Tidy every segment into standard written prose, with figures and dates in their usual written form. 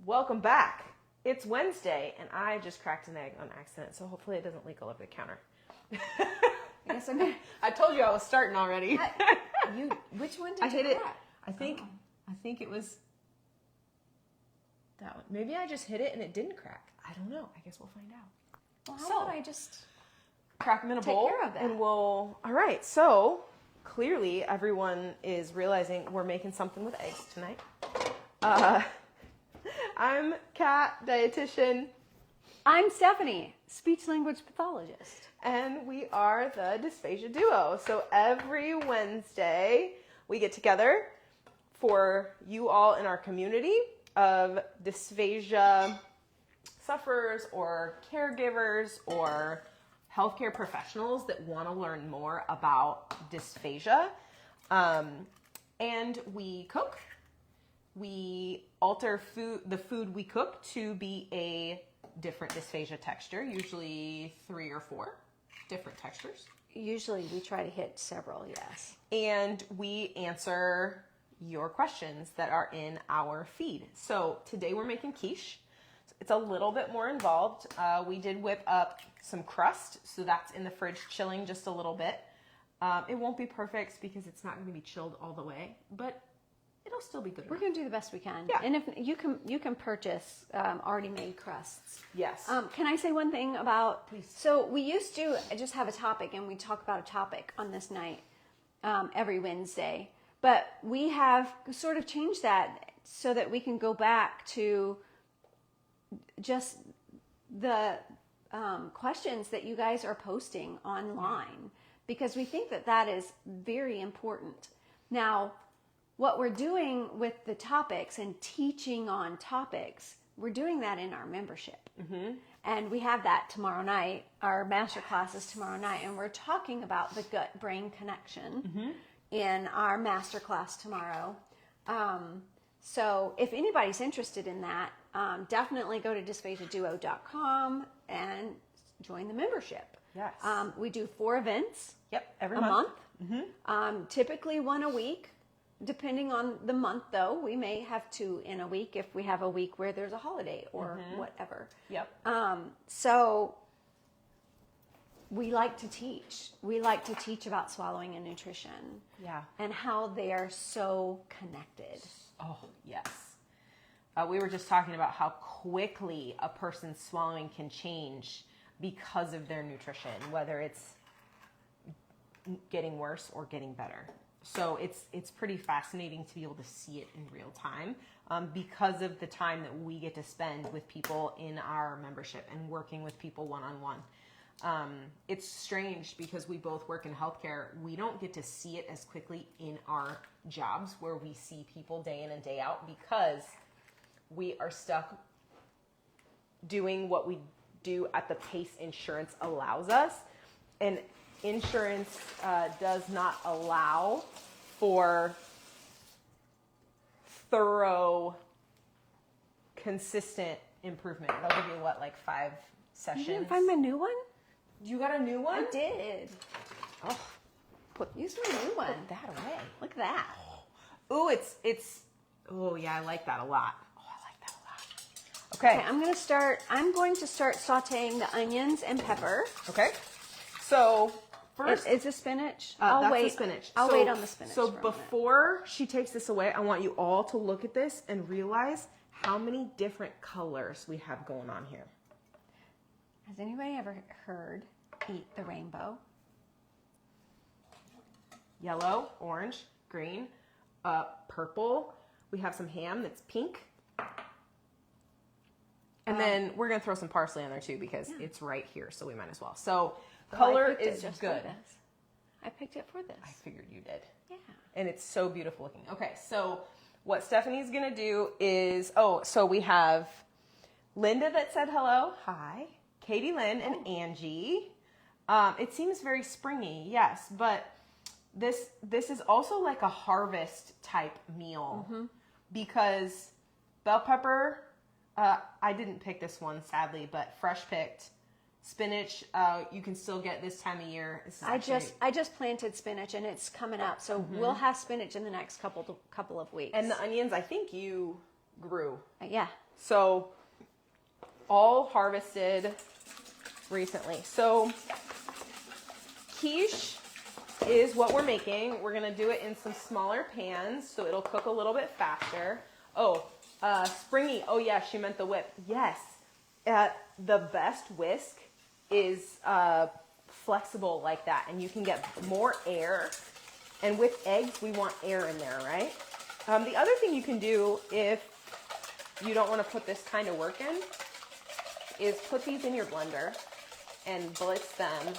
Welcome back. It's Wednesday, and I just cracked an egg on accident, so hopefully it doesn't leak all over the counter. Yes, I mean, I told you I was starting already. which one did I you hit it. crack? I think it was that one. Maybe I just hit it and it didn't crack. I don't know. I guess we'll find out. Well, how about I just crack them in a take bowl, care of that? and we'll. All right. So clearly, everyone is realizing we're making something with eggs tonight. I'm Kat, dietitian, I'm Stephanie, speech-language pathologist. and we are the Dysphagia duo. So every Wednesday, we get together for you all in our community of dysphagia sufferers or caregivers or healthcare professionals that want to learn more about dysphagia. And we cook. We alter the food we cook to be a different dysphagia texture, usually 3 or 4 different textures. Usually we try to hit several, yes. And we answer your questions that are in our feed. So today we're making quiche. It's a little bit more involved. We did whip up some crust, so that's in the fridge chilling just a little bit. It won't be perfect because it's not going to be chilled all the way, but it'll still be good. We're going to do the best we can. Yeah. And if you can purchase already made crusts. Yes. Can I say one thing about? Please. So we used to just have a topic, and we talk about a topic on this night every Wednesday. But we have sort of changed that so that we can go back to just the questions that you guys are posting online, because we think that that is very important. Now, what we're doing with the topics and teaching on topics, we're doing that in our membership. Mm-hmm. And we have that tomorrow night. Our master class is tomorrow night, and we're talking about the gut-brain connection in our master class tomorrow. So if anybody's interested in that, definitely go to dysphagiaduo.com and join the membership. Yes. We do 4 events. Yep. Every a month. month. Typically 1 a week. Depending on the month, though, we may have 2 in a week if we have a week where there's a holiday or whatever. Yep. So we like to teach. We like to teach about swallowing and nutrition. Yeah. And how they are so connected. Oh, yes. We were just talking about how quickly a person's swallowing can change because of their nutrition, whether it's getting worse or getting better. So it's pretty fascinating to be able to see it in real time because of the time that we get to spend with people in our membership and working with people one-on-one. It's strange because we both work in healthcare. We don't get to see it as quickly in our jobs where we see people day in and day out because we are stuck doing what we do at the pace insurance allows us. And insurance does not allow for thorough, consistent improvement. They'll give you, 5 sessions? You didn't find my new one? You got a new one? I did. Oh, Use my new one. put that away. Look at that. Ooh, it's, oh yeah, I like that a lot. Oh, I like that a lot. Okay. I'm going to start sauteing the onions and pepper. Okay. So, first, Is the spinach? that's the spinach. I'll wait on the spinach. So for a minute. before she takes this away, I want you all to look at this and realize how many different colors we have going on here. Has anybody ever heard eat the rainbow? Yellow, orange, green, purple. We have some ham that's pink. And then we're going to throw some parsley on there too because it's right here, so we might as well. So color is good. I picked it for this. I figured you did. Yeah. And it's so beautiful looking. Okay, so what Stephanie's going to do is, so we have Linda that said hello. Hi. Katie Lynn and Angie. It seems very springy, yes, but this is also like a harvest type meal because bell pepper, I didn't pick this one sadly, but fresh picked. Spinach, you can still get this time of year. I just planted spinach and it's coming up, so we'll have spinach in the next couple of weeks. And the onions, I think you grew. Yeah. So all harvested recently. So quiche is what we're making. We're gonna do it in some smaller pans so it'll cook a little bit faster. Oh, springy. Oh yeah, she meant the whip. Yes, the best whisk is flexible like that, and you can get more air. And with eggs, we want air in there, right? The other thing you can do if you don't want to put this kind of work in is put these in your blender and blitz them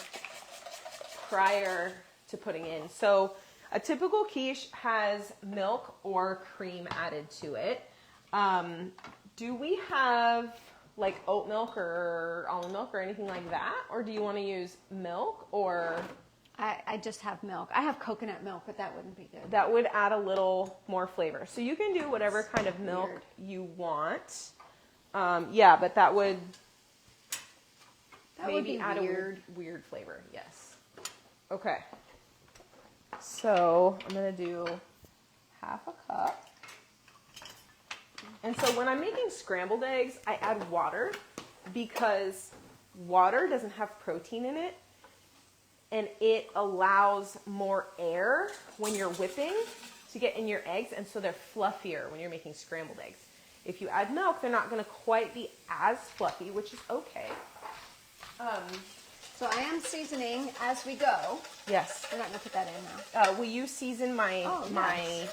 prior to putting in. So a typical quiche has milk or cream added to it. Do we have like oat milk or almond milk or anything like that? Or do you want to use milk or... I just have milk. I have coconut milk, but that wouldn't be good. That would add a little more flavor. So you can do whatever kind of milk you want. Yeah, but that would maybe add a weird flavor. Yes. Okay. So I'm going to do half a cup. And so when I'm making scrambled eggs, I add water because water doesn't have protein in it. And it allows more air when you're whipping to get in your eggs, and so they're fluffier when you're making scrambled eggs. If you add milk, they're not going to quite be as fluffy, which is okay. So I am seasoning as we go. Yes. We're not going to put that in now. Will you season my... Nice.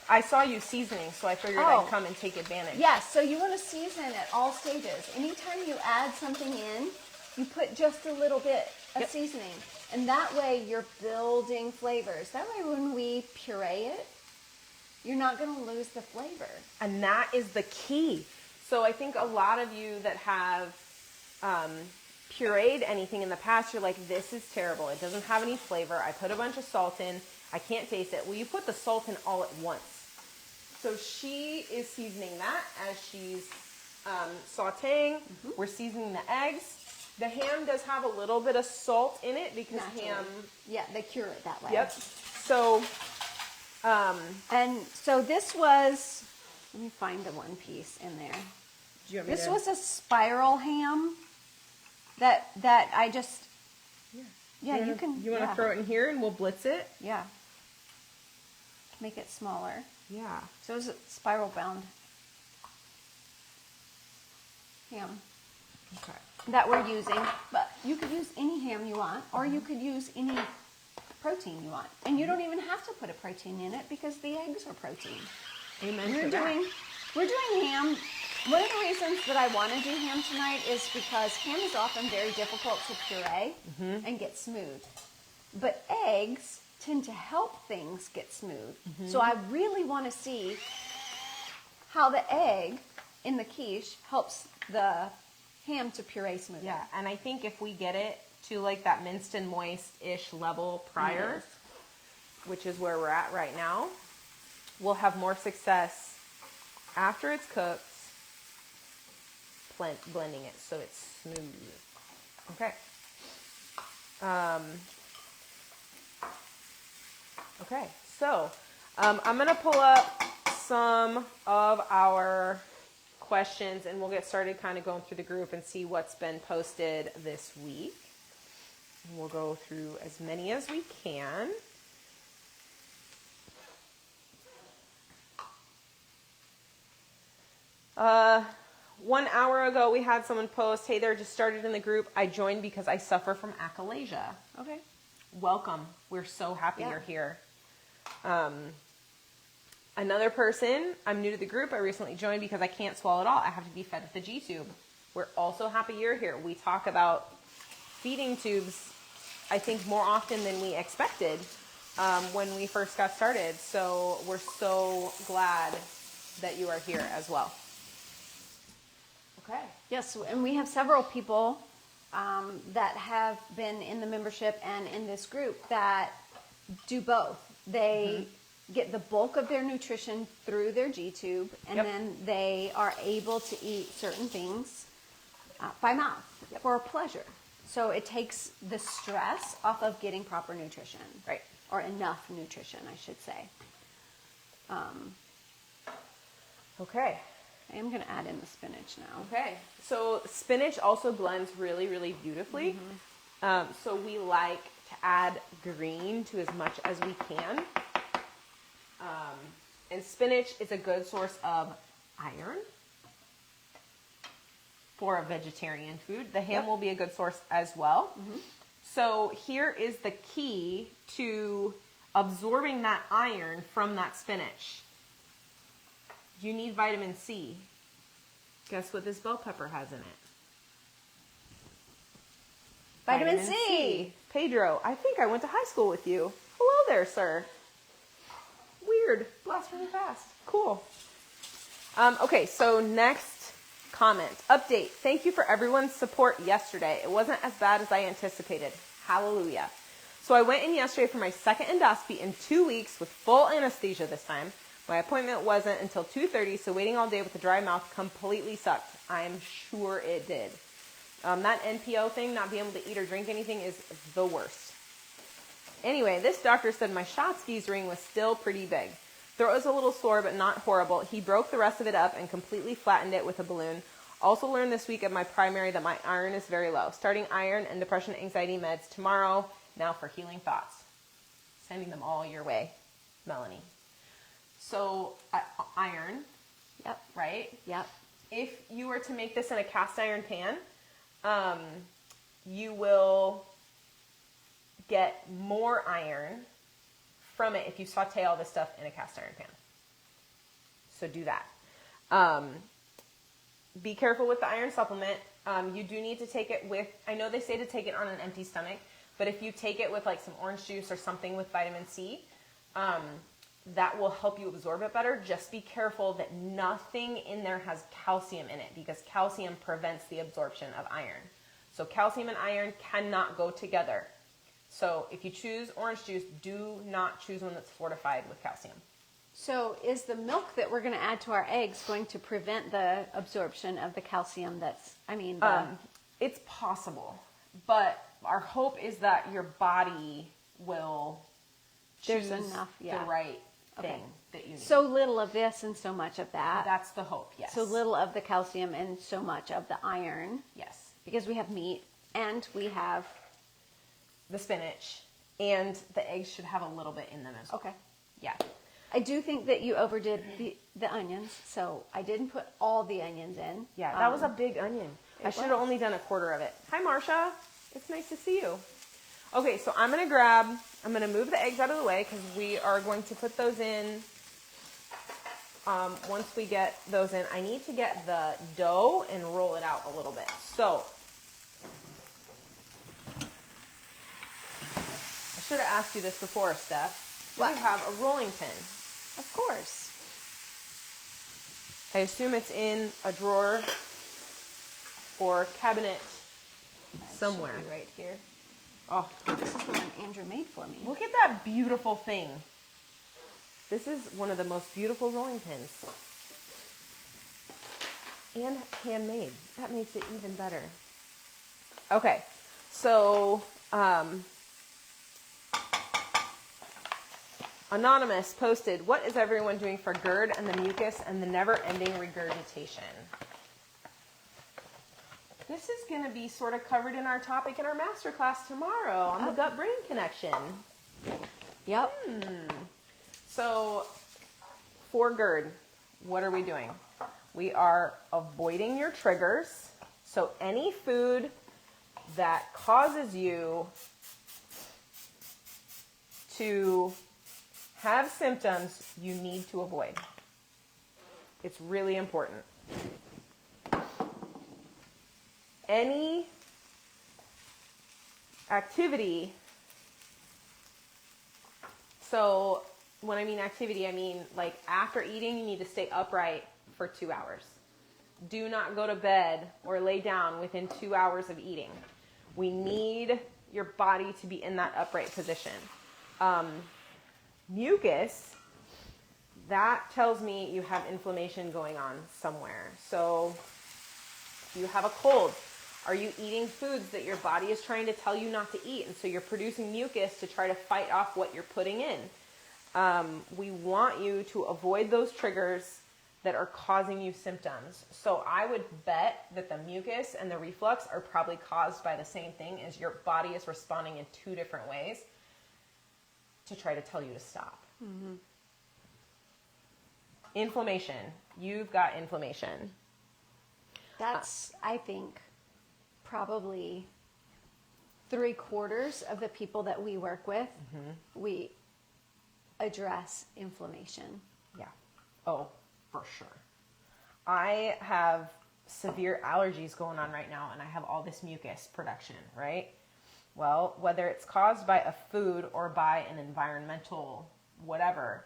I saw you seasoning, so I figured I'd come and take advantage. Yes, so you want to season at all stages. Anytime you add something in, you put just a little bit of seasoning. And that way you're building flavors. That way when we puree it, you're not going to lose the flavor. And that is the key. So I think a lot of you that have pureed anything in the past, you're like, this is terrible. It doesn't have any flavor. I put a bunch of salt in. I can't taste it. Well, you put the salt in all at once. So she is seasoning that as she's sauteing. Mm-hmm. We're seasoning the eggs. The ham does have a little bit of salt in it because ham... Yeah, they cure it that way. Yep. So... and so this was... Let me find the one piece in there. This was a spiral ham that I just... Yeah, you can... You want to throw it in here and we'll blitz it? Yeah. Make it smaller. Yeah. So it's a spiral bound ham. Okay. That we're using, but you could use any ham you want, or you could use any protein you want, and you don't even have to put a protein in it because the eggs are protein. Amen. We're doing ham. One of the reasons that I want to do ham tonight is because ham is often very difficult to puree and get smooth, but eggs tend to help things get smooth. So I really want to see how the egg in the quiche helps the ham to puree smooth. Yeah, and I think if we get it to like that minced and moist-ish level prior, which is where we're at right now, we'll have more success after it's cooked, blending it so it's smooth. Okay. Okay, so I'm going to pull up some of our questions and we'll get started kind of going through the group and see what's been posted this week. And we'll go through as many as we can. One hour ago, we had someone post, hey there, just started in the group. I joined because I suffer from achalasia. Okay. Welcome. We're so happy you're here. Another person, I'm new to the group. I recently joined because I can't swallow it all. I have to be fed with the G-tube. We're also happy you're here. We talk about feeding tubes, I think, more often than we expected when we first got started. So we're so glad that you are here as well. Okay. Yes, and we have several people that have been in the membership and in this group that do both. They get the bulk of their nutrition through their G-tube, and then they are able to eat certain things by mouth for pleasure. So it takes the stress off of getting proper nutrition. Right. Or enough nutrition, I should say. Okay. I am going to add in the spinach now. Okay. So spinach also blends really, really beautifully. So we like to add green to as much as we can. And spinach is a good source of iron for a vegetarian food. The ham will be a good source as well. So here is the key to absorbing that iron from that spinach. You need vitamin C. Guess what this bell pepper has in it? Vitamin C. Pedro, I think I went to high school with you. Hello there, sir. Weird. Blast from the past. Cool. Okay, so next comment. Update. Thank you for everyone's support yesterday. It wasn't as bad as I anticipated. Hallelujah. So I went in yesterday for my second endoscopy in 2 weeks with full anesthesia this time. My appointment wasn't until 2:30, so waiting all day with a dry mouth completely sucked. I am sure it did. That NPO thing, not being able to eat or drink anything, is the worst. Anyway, this doctor said my Schottky's ring was still pretty big. Throat was a little sore, but not horrible. He broke the rest of it up and completely flattened it with a balloon. Also learned this week at my primary that my iron is very low. Starting iron and depression anxiety meds tomorrow. Now for healing thoughts. Sending them all your way, Melanie. So, iron, Yep. right? Yep. If you were to make this in a cast iron pan, you will get more iron from it if you saute all this stuff in a cast iron pan. So do that. Be careful with the iron supplement. You do need to take it with, I know they say to take it on an empty stomach, but if you take it with like some orange juice or something with vitamin C, that will help you absorb it better. Just be careful that nothing in there has calcium in it, because calcium prevents the absorption of iron. So calcium and iron cannot go together. So if you choose orange juice, do not choose one that's fortified with calcium. So is the milk that we're going to add to our eggs going to prevent the absorption of the calcium that's, It's possible, but our hope is that your body will choose There's enough, the right thing that you need. so little of this and so much of that. That's the hope, yes. So little of the calcium and so much of the iron. Yes. Because we have meat and we have... The spinach and the eggs should have a little bit in them as well. Okay. Yeah. I do think that you overdid the onions, so I didn't put all the onions in. Yeah, that was a big onion. I should have only done a quarter of it. Hi, Marcia. It's nice to see you. Okay, so I'm going to move the eggs out of the way because we are going to put those in once we get those in. I need to get the dough and roll it out a little bit. So, I should have asked you this before, Steph. Do you have a rolling pin? Of course. I assume it's in a drawer or cabinet somewhere. Should be right here. Oh, This is the one Andrew made for me. look at that beautiful thing. This is one of the most beautiful rolling pins. And handmade. That makes it even better. Okay, so Anonymous posted, what is everyone doing for GERD and the mucus and the never-ending regurgitation? This is going to be sort of covered in our topic in our masterclass tomorrow on the gut-brain connection. Yep. So, for GERD, what are we doing? We are avoiding your triggers. So, any food that causes you to have symptoms, you need to avoid. It's really important. Any activity, so when I mean activity, I mean like after eating, you need to stay upright for 2 hours. Do not go to bed or lay down within 2 hours of eating. We need your body to be in that upright position. Mucus, that tells me you have inflammation going on somewhere. So if you have a cold, are you eating foods that your body is trying to tell you not to eat? And so you're producing mucus to try to fight off what you're putting in. We want you to avoid those triggers that are causing you symptoms. So I would bet that the mucus and the reflux are probably caused by the same thing, as your body is responding in two different ways to try to tell you to stop. Mm-hmm. Inflammation. You've got inflammation. That's, I think, probably 3/4 of the people that we work with, we address inflammation. Yeah. Oh, for sure. I have severe allergies going on right now, and I have all this mucus production, right? Well, whether it's caused by a food or by an environmental whatever,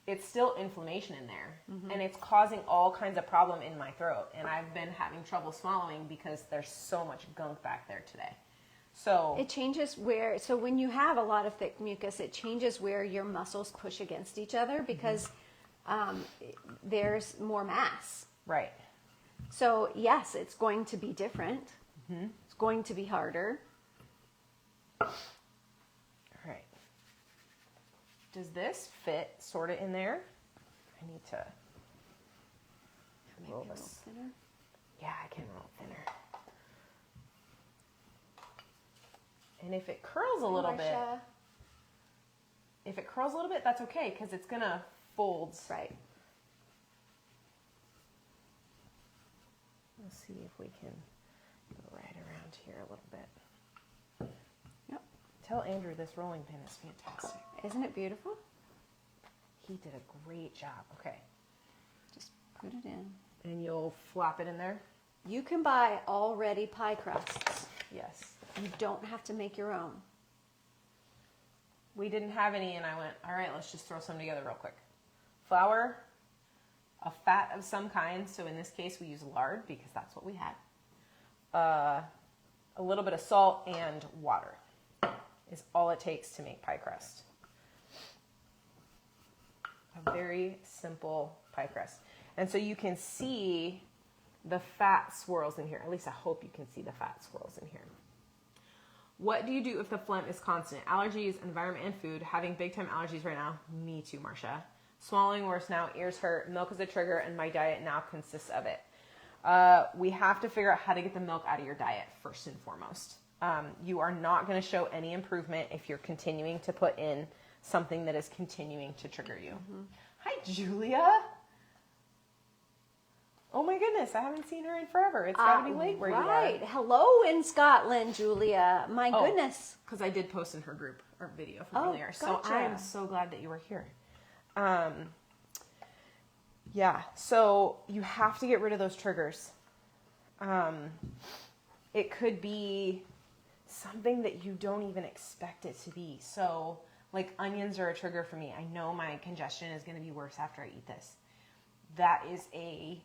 it's still inflammation in there. And it's causing all kinds of problem in my throat. And I've been having trouble swallowing because there's so much gunk back there today. So it changes where, so when you have a lot of thick mucus, it changes where your muscles push against each other because there's more mass. Right. So yes, it's going to be different. It's going to be harder. All right. Does this fit sort of in there? I need to Maybe roll a little this. thinner. Yeah, I can roll thinner. And if it curls a little bit, that's okay because it's going to fold. Right. Let's see if we can go right around here a little bit. Yep. Tell Andrew this rolling pin is fantastic. Isn't it beautiful? He did a great job. Okay. Just put it in. And you'll flop it in there? You can buy already pie crusts. Yes. You don't have to make your own. We didn't have any, and I went, all right, let's just throw some together real quick. Flour, a fat of some kind, so in this case we use lard because that's what we had. A little bit of salt and water is all it takes to make pie crust. A very simple pie crust. And so you can see the fat swirls in here. At least I hope you can see the fat swirls in here. What do you do if the phlegm is constant? Allergies, environment, and food. Having big time allergies right now. Me too, Marcia. Swallowing worse now, ears hurt, milk is a trigger, and my diet now consists of it. We have to figure out how to get the milk out of your diet first and foremost. You are not going to show any improvement if you're continuing to put in something that is continuing to trigger you. Hi, Julia. Oh my goodness, I haven't seen her in forever. It's got to be late where you are. Right. Hello in Scotland, Julia. My goodness. Because I did post in her group or video from earlier. So gotcha. I am so glad that you were here. Yeah, so you have to get rid of those triggers. It could be something that you don't even expect it to be. So, like onions are a trigger for me. I know my congestion is going to be worse after I eat this. That is a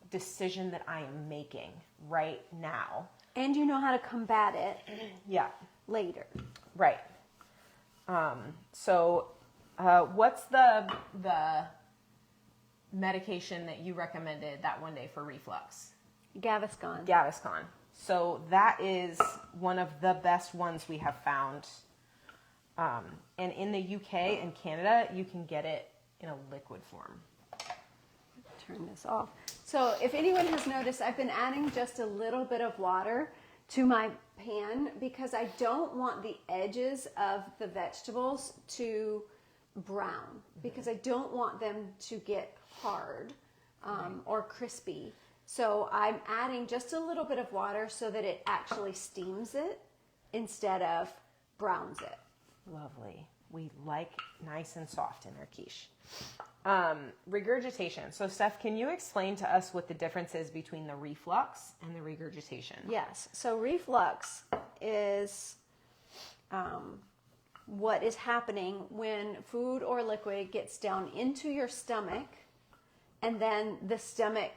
decision that I am making right now. And you know how to combat it Yeah. later. Right. So what's the medication that you recommended that one day for reflux? Gaviscon. Gaviscon. So that is one of the best ones we have found. And in the UK and Canada, you can get it in a liquid form. Turn this off. So if anyone has noticed, I've been adding just a little bit of water to my pan because I don't want the edges of the vegetables to brown because I don't want them to get hard or crispy. So I'm adding just a little bit of water so that it actually steams it instead of browns it. Lovely. We like nice and soft in our quiche. Regurgitation. So Steph, can you explain to us what the difference is between the reflux and the regurgitation? Yes. So reflux is what is happening when food or liquid gets down into your stomach and then the stomach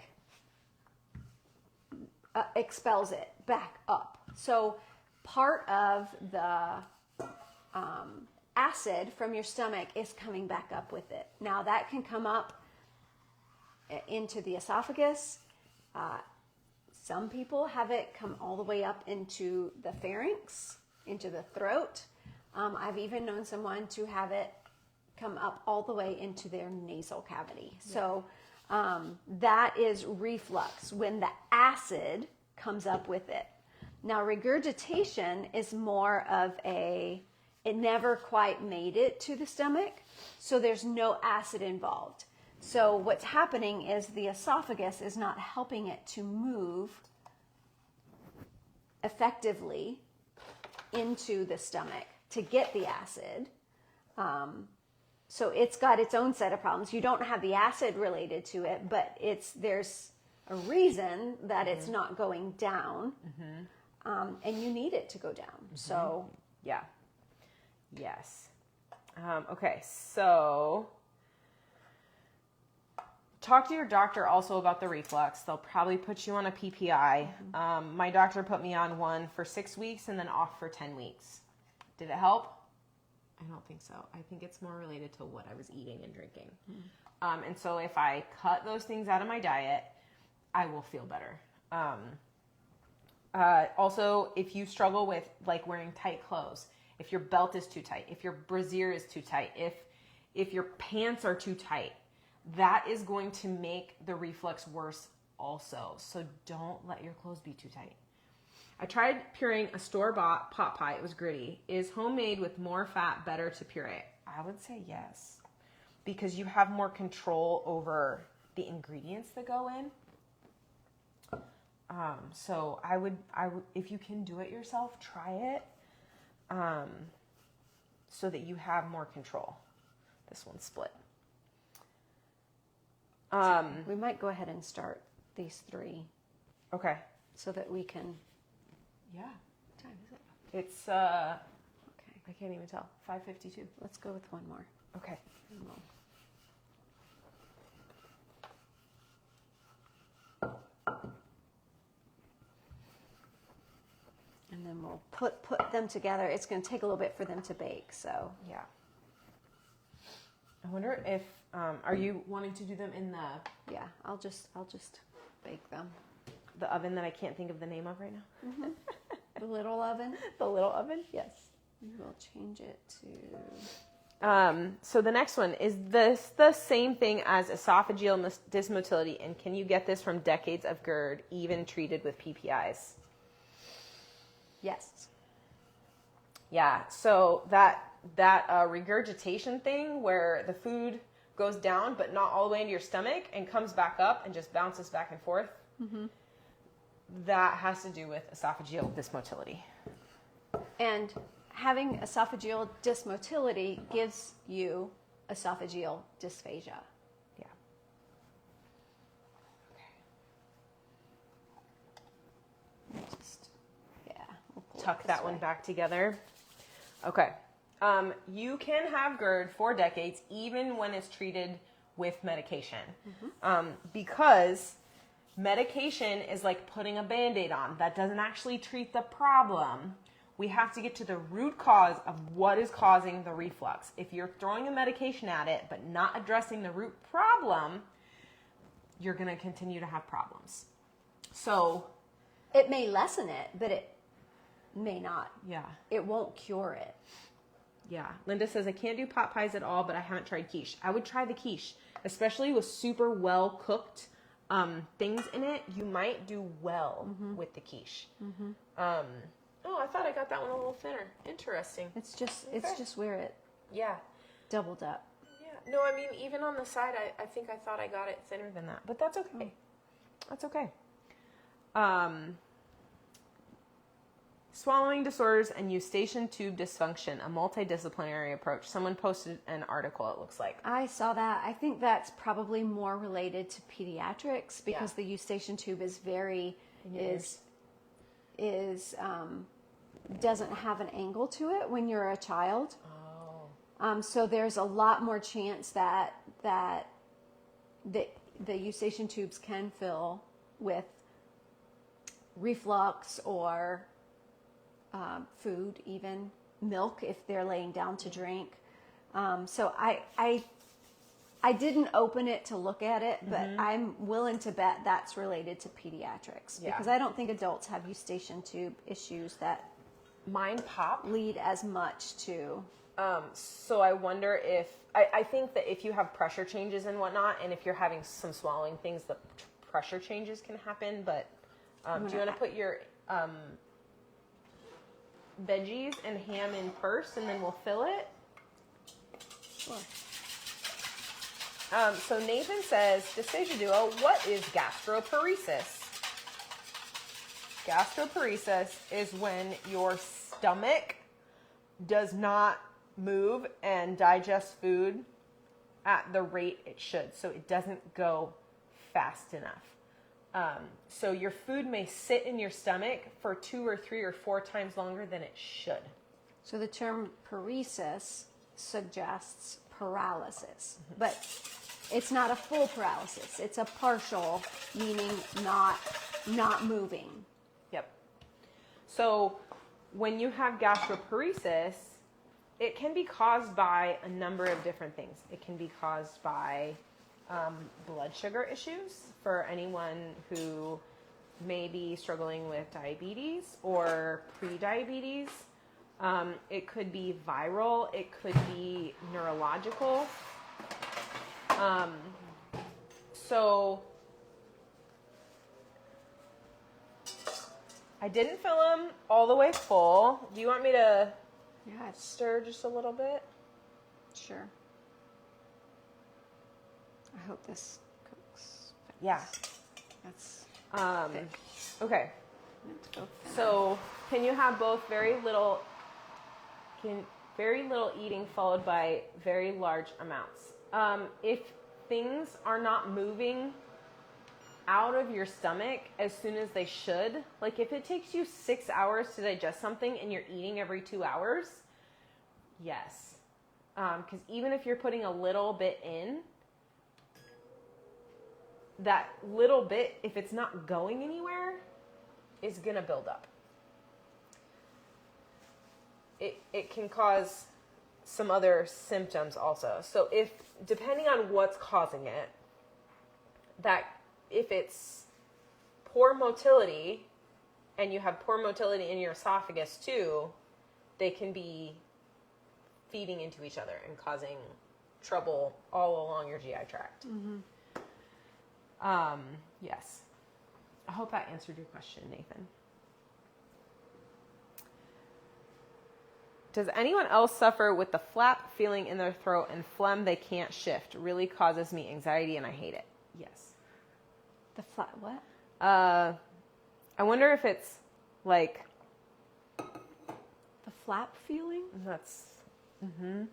expels it back up. So part of the acid from your stomach is coming back up with it. Now that can come up into the esophagus. Some people have it come all the way up into the pharynx, into the throat. I've even known someone to have it come up all the way into their nasal cavity. So that is reflux when the acid comes up with it. Now, regurgitation is more of it never quite made it to the stomach, so there's no acid involved. So what's happening is the esophagus is not helping it to move effectively into the stomach to get the acid. So it's got its own set of problems. You don't have the acid related to it, but there's a reason that it's not going down, and you need it to go down. So yeah, yes. Okay, so talk to your doctor also about the reflux. They'll probably put you on a PPI. My doctor put me on one for 6 weeks and then off for 10 weeks. Did it help? I don't think so. I think it's more related to what I was eating and drinking. And so if I cut those things out of my diet, I will feel better. Also, if you struggle with like wearing tight clothes, if your belt is too tight, if your brassiere is too tight, if your pants are too tight, that is going to make the reflux worse also. So don't let your clothes be too tight. I tried pureeing a store-bought pot pie. It was gritty. Is homemade with more fat better to puree? I would say yes, because you have more control over the ingredients that go in. So I would, if you can do it yourself, try it, so that you have more control. This one's split. we might go ahead and start these 3 Okay. so that we can. Yeah. What time is it? It's, Okay, I can't even tell. 5:52. let's go with one more. Okay. And we'll- And then we'll put them together. It's going to take a little bit for them to bake, so. Yeah. I wonder if, are you wanting to do them in Yeah, I'll just bake them. the oven that I can't think of the name of right now? The little oven. The little oven? Yes. We'll change it to. So the next one, is this the same thing as esophageal dysmotility, and can you get this from decades of GERD, even treated with PPIs? Yes. Yeah, so that regurgitation thing where the food goes down but not all the way into your stomach and comes back up and just bounces back and forth, that has to do with esophageal dysmotility. And having esophageal dysmotility gives you esophageal dysphagia. Yeah. We'll pull it Tuck this that one way. back together. Okay. You can have GERD for decades, even when it's treated with medication. Because medication is like putting a Band-Aid on. That doesn't actually treat the problem. We have to get to the root cause of what is causing the reflux. If you're throwing a medication at it, but not addressing the root problem, you're going to continue to have problems. So, It may lessen it, but it may not. yeah. It won't cure it. Yeah. Linda says, I can't do pot pies at all, but I haven't tried quiche. I would try the quiche, especially with super well cooked things in it. You might do well with the quiche. Oh, I thought I got that one a little thinner. Interesting. It's just where it Yeah. doubled up. Yeah. No, I mean, even on the side, I think I thought I got it thinner than that, but that's okay. That's okay. Swallowing disorders and eustachian tube dysfunction, a multidisciplinary approach. Someone posted an article, it looks like. I saw that. I think that's probably more related to pediatrics because the eustachian tube is doesn't have an angle to it when you're a child. Oh. So there's a lot more chance that the eustachian tubes can fill with reflux or food, even milk if they're laying down to drink. So I didn't open it to look at it, but I'm willing to bet that's related to pediatrics because I don't think adults have eustachian tube issues that Mine pop. lead as much to. So I wonder if, I think that if you have pressure changes and whatnot, and if you're having some swallowing things, the pressure changes can happen. But do you want to put your veggies and ham in first, and then we'll fill it? Sure. So Nathan says, Dysphagia Duo, what is gastroparesis? Gastroparesis is when your stomach does not move and digest food at the rate it should. So it doesn't go fast enough. So your food may sit in your stomach for 2 or 3 or 4 times longer than it should. So the term paresis suggests paralysis, but it's not a full paralysis. It's a partial, meaning not moving. Yep. So when you have gastroparesis, it can be caused by a number of different things. It can be caused by blood sugar issues for anyone who may be struggling with diabetes or pre-diabetes. It could be viral. It could be neurological. So I didn't fill them all the way full. Do you want me to stir just a little bit? Sure. I hope this cooks. Yeah. That's okay. So can you have both very little eating followed by very large amounts? If things are not moving out of your stomach as soon as they should, like if it takes you 6 hours to digest something and you're eating every 2 hours, yes. Because even if you're putting a little bit in, that little bit, if it's not going anywhere, is going to build up. It can cause some other symptoms also. So depending on what's causing it, that if it's poor motility and you have poor motility in your esophagus too, they can be feeding into each other and causing trouble all along your GI tract. Mm-hmm. Yes. I hope that answered your question, Nathan. Does anyone else suffer with the flap feeling in their throat and phlegm they can't shift? Really causes me anxiety and I hate it. Yes. The flap what? I wonder if it's like the flap feeling? That's mm-hmm.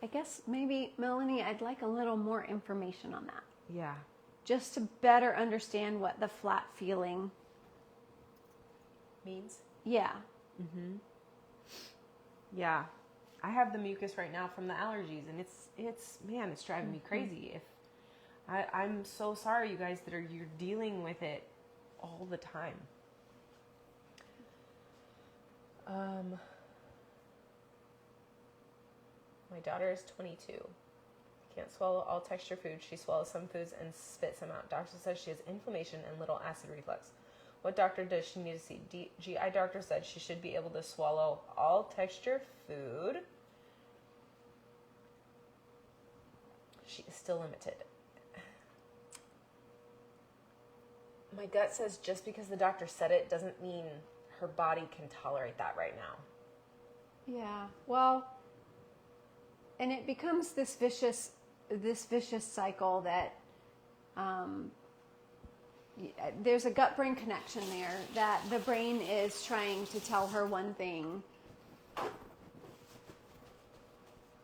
I guess maybe, Melanie, I'd like a little more information on that. Yeah. Just to better understand what the flap feeling means. Yeah. Mm-hmm. Yeah. I have the mucus right now from the allergies, and it's driving me crazy. If I'm so sorry, you guys, that you're dealing with it all the time. My daughter is 22. Can't swallow all texture food. She swallows some foods and spits them out. Doctor says she has inflammation and little acid reflux. What doctor does she need to see? GI doctor said she should be able to swallow all texture food. She is still limited. My gut says just because the doctor said it doesn't mean her body can tolerate that right now. Yeah. Well, and it becomes this vicious cycle that there's a gut-brain connection there, that the brain is trying to tell her one thing.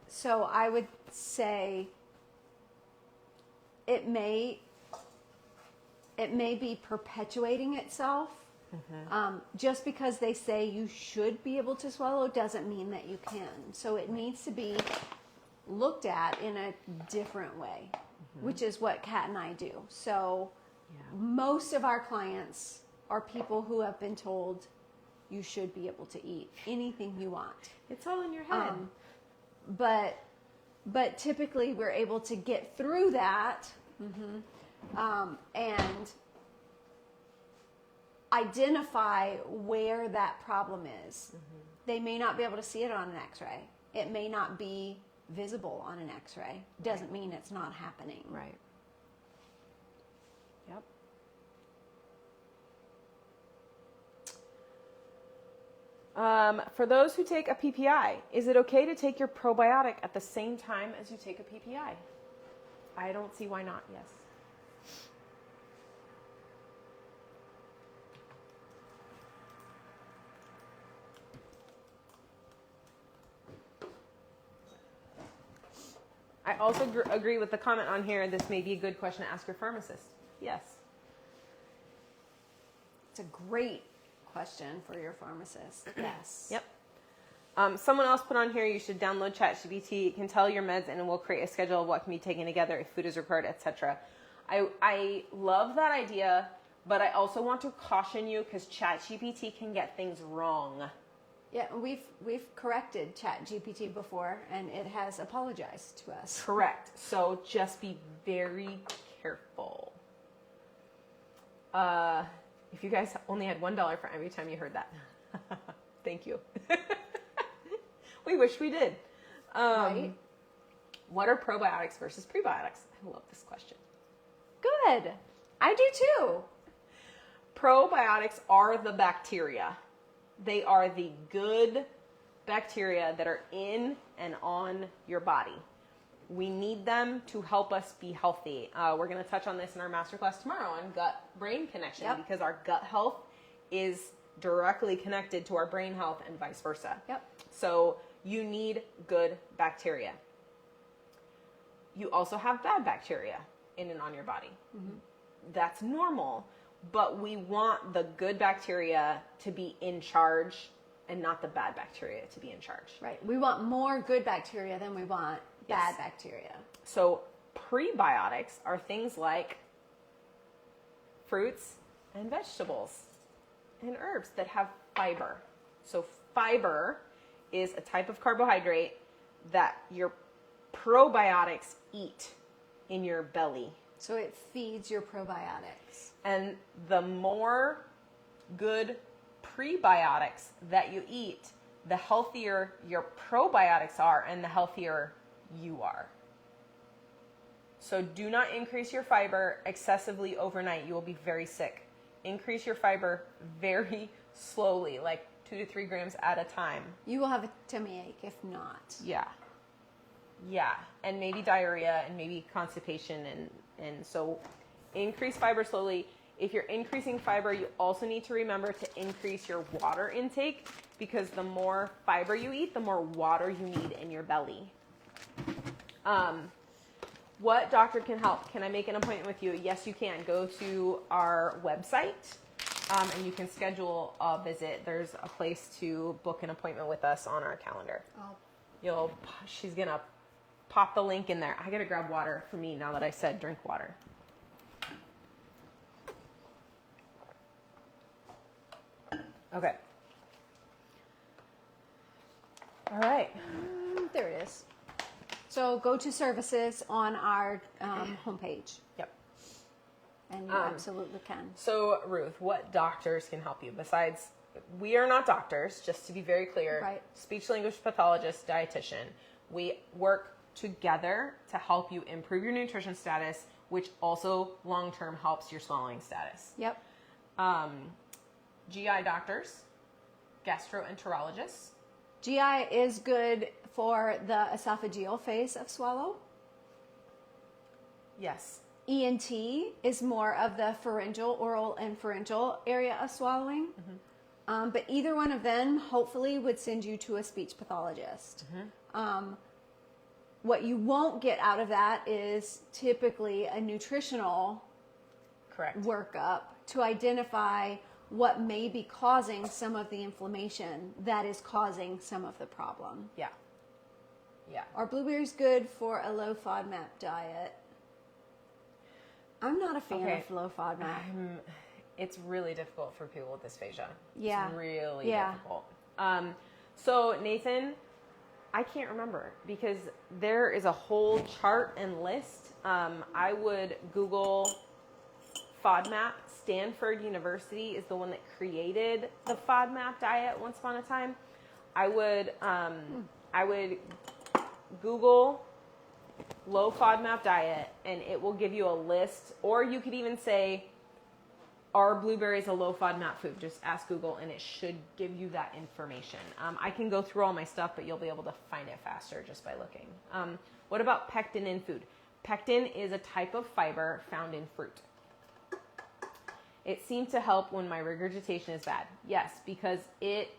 So I would say it may be perpetuating itself. Mm-hmm. Just because they say you should be able to swallow doesn't mean that you can. So it needs to be looked at in a different way, mm-hmm. which is what Kat and I do. So most of our clients are people who have been told you should be able to eat anything you want. It's all in your head. But typically we're able to get through that, mm-hmm. And identify where that problem is. They may not be able to see it on an x-ray. It may not be visible on an x-ray. Doesn't mean it's not happening. Right. Yep. For those who take a PPI, is it okay to take your probiotic at the same time as you take a PPI? I don't see why not, yes. I also agree with the comment on here, this may be a good question to ask your pharmacist. Yes. It's a great question for your pharmacist. Yes. Yep. Someone else put on here, you should download ChatGPT. It can tell your meds and it will create a schedule of what can be taken together, if food is required, etc. I love that idea, but I also want to caution you because ChatGPT can get things wrong. Yeah, we've corrected ChatGPT before, and it has apologized to us. Correct. So just be very careful. If you guys only had $1 for every time you heard that, thank you. We wish we did. Right? What are probiotics versus prebiotics? I love this question. Good. I do too. Probiotics are the bacteria. They are the good bacteria that are in and on your body. We need them to help us be healthy. We're going to touch on this in our masterclass tomorrow on gut-brain connection, because our gut health is directly connected to our brain health and vice versa. Yep. So you need good bacteria. You also have bad bacteria in and on your body. Mm-hmm. That's normal, but we want the good bacteria to be in charge and not the bad bacteria to be in charge. Right. We want more good bacteria than we want bad bacteria. So prebiotics are things like fruits and vegetables and herbs that have fiber. So fiber is a type of carbohydrate that your probiotics eat in your belly. So it feeds your probiotics. And the more good prebiotics that you eat, the healthier your probiotics are and the healthier you are. So do not increase your fiber excessively overnight. You will be very sick. Increase your fiber very slowly, like 2 to 3 grams at a time. You will have a tummy ache if not. Yeah. Yeah. And maybe diarrhea and maybe constipation. And so increase fiber slowly. If you're increasing fiber, you also need to remember to increase your water intake, because the more fiber you eat, the more water you need in your belly. What doctor can help? Can I make an appointment with you? Yes, you can. Go to our website and you can schedule a visit. There's a place to book an appointment with us on our calendar. Oh. She's going to pop the link in there. I got to grab water for me now that I said drink water. Okay. All right. There it is. So go to services on our homepage. Yep. And you absolutely can. So, Ruth, what doctors can help you besides, we are not doctors, just to be very clear. Right. Speech-language pathologist, dietitian. We work together to help you improve your nutrition status, which also long-term helps your swallowing status. Yep. GI doctors, gastroenterologists. GI is good for the esophageal phase of swallow. Yes. ENT is more of the pharyngeal, oral and pharyngeal area of swallowing. Mm-hmm. But either one of them hopefully would send you to a speech pathologist. Mm-hmm. What you won't get out of that is typically a nutritional workup to identify what may be causing some of the inflammation that is causing some of the problem. Yeah. Yeah. Are blueberries good for a low FODMAP diet? I'm not a fan of low FODMAP. It's really difficult for people with dysphagia. Yeah. It's really difficult. So Nathan, I can't remember because there is a whole chart and list. I would Google FODMAP Stanford University is the one that created the FODMAP diet once upon a time. I would Google low FODMAP diet, and it will give you a list, or you could even say, are blueberries a low FODMAP food? Just ask Google, and it should give you that information. I can go through all my stuff, but you'll be able to find it faster just by looking. What about pectin in food? Pectin is a type of fiber found in fruit. It seemed to help when my regurgitation is bad. Yes, because it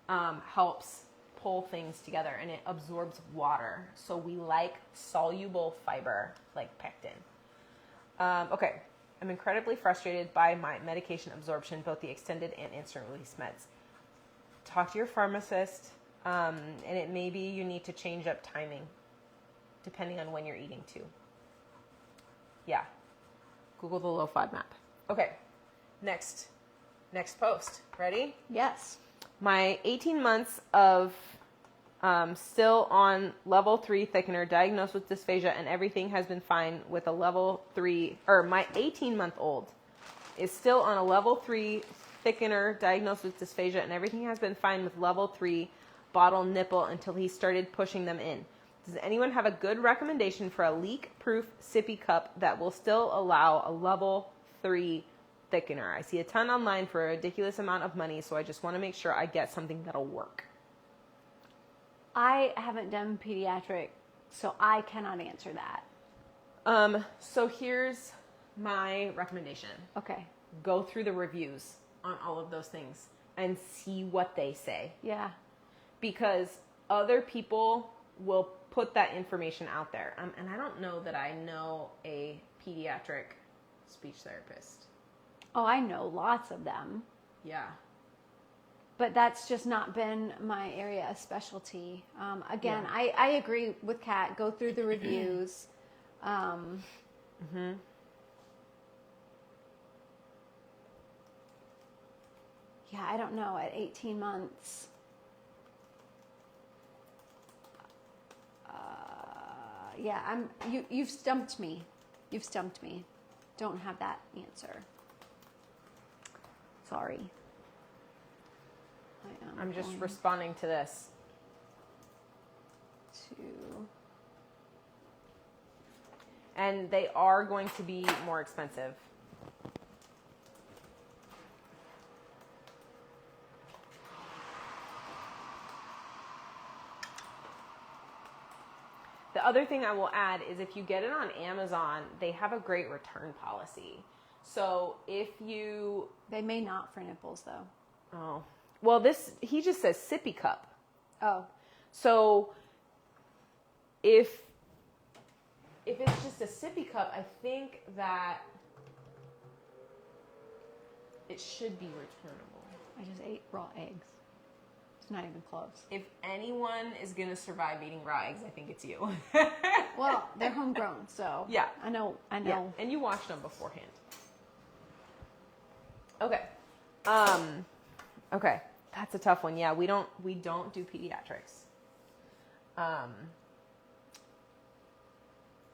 helps pull things together, and it absorbs water. So we like soluble fiber like pectin. Okay, I'm incredibly frustrated by my medication absorption, both the extended and instant release meds. Talk to your pharmacist, and it may be you need to change up timing depending on when you're eating too. Yeah, Google the low FODMAP. Okay, next post. Ready? Yes. My 18 months of still on level 3 thickener, diagnosed with dysphagia, and everything has been fine with a level 3, or my 18-month-old is still on a level 3 thickener, diagnosed with dysphagia, and everything has been fine with level 3 bottle nipple until he started pushing them in. Does anyone have a good recommendation for a leak-proof sippy cup that will still allow a level 3 thickener? I see a ton online for a ridiculous amount of money, so I just want to make sure I get something that'll work. I haven't done pediatric, so I cannot answer that. So here's my recommendation. Okay. Go through the reviews on all of those things and see what they say. Yeah. Because other people will put that information out there. And I don't know that I know a pediatric speech therapist. Oh, I know lots of them. Yeah. But that's just not been my area of specialty. Again, Yeah. I agree with Kat. Go through the reviews. Yeah, I don't know. At 18 months, you've stumped me. You've stumped me. Don't have that answer. Sorry. I'm just responding to this. And they are going to be more expensive. The other thing I will add is if you get it on Amazon, they have a great return policy. So if you... They may not for nipples, though. Oh. Well, he just says sippy cup. Oh. So if it's just a sippy cup, I think that it should be returnable. I just ate raw eggs. It's not even close. If anyone is going to survive eating raw eggs, I think it's you. Well, they're homegrown, so yeah. I know. Yeah. And you washed them beforehand. Okay. Okay. That's a tough one. Yeah, we don't do pediatrics.